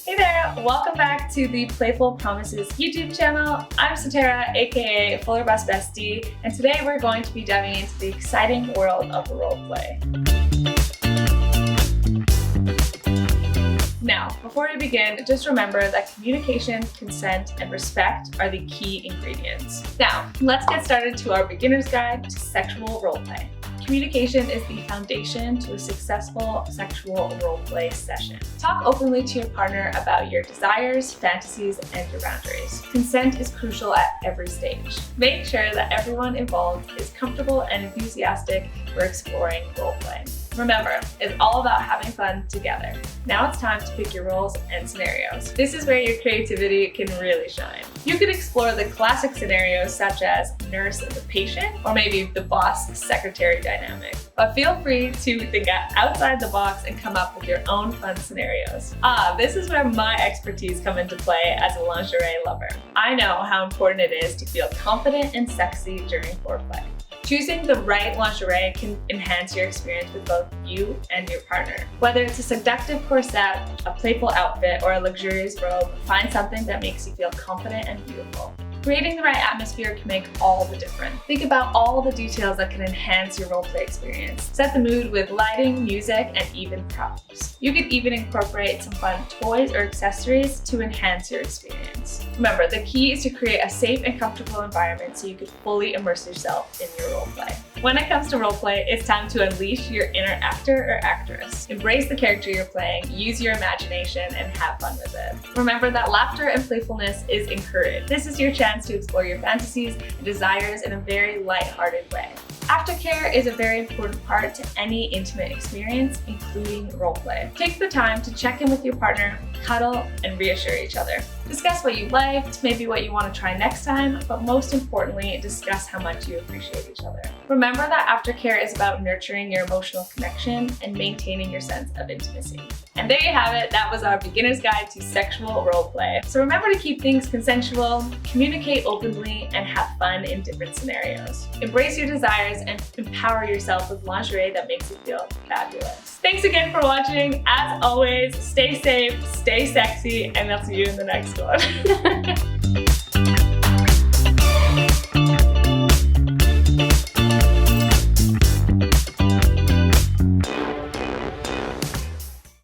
Hey there, welcome back to the Playful Promises YouTube channel. I'm Satara, aka Fuller Bust Bestie, and today we're going to be diving into the exciting world of roleplay. Now, before we begin, just remember that communication, consent, and respect are the key ingredients. Now, let's get started to our beginner's guide to sexual roleplay. Communication is the foundation to a successful sexual roleplay session. Talk openly to your partner about your desires, fantasies, and your boundaries. Consent is crucial at every stage. Make sure that everyone involved is comfortable and enthusiastic for exploring roleplay. Remember, it's all about having fun together. Now it's time to pick your roles and scenarios. This is where your creativity can really shine. You could explore the classic scenarios such as nurse and the patient, or maybe the boss-secretary dynamic. But feel free to think outside the box and come up with your own fun scenarios. This is where my expertise come into play as a lingerie lover. I know how important it is to feel confident and sexy during foreplay. Choosing the right lingerie can enhance your experience with both you and your partner. Whether it's a seductive corset, a playful outfit, or a luxurious robe, find something that makes you feel confident and beautiful. Creating the right atmosphere can make all the difference. Think about all the details that can enhance your roleplay experience. Set the mood with lighting, music, and even props. You could even incorporate some fun toys or accessories to enhance your experience. Remember, the key is to create a safe and comfortable environment so you can fully immerse yourself in your roleplay. When it comes to roleplay, it's time to unleash your inner actor or actress. Embrace the character you're playing, use your imagination, and have fun with it. Remember that laughter and playfulness is encouraged. This is your chance to explore your fantasies and desires in a very lighthearted way. Aftercare is a very important part to any intimate experience, including roleplay. Take the time to check in with your partner, cuddle, and reassure each other. Discuss what you liked, maybe what you want to try next time, but most importantly, discuss how much you appreciate each other. Remember that aftercare is about nurturing your emotional connection and maintaining your sense of intimacy. And there you have it, that was our beginner's guide to sexual roleplay. So remember to keep things consensual, communicate openly, and have fun in different scenarios. Embrace your desires and empower yourself with lingerie that makes you feel fabulous. Thanks again for watching. As always, stay safe, stay sexy, and I'll see you in the next one.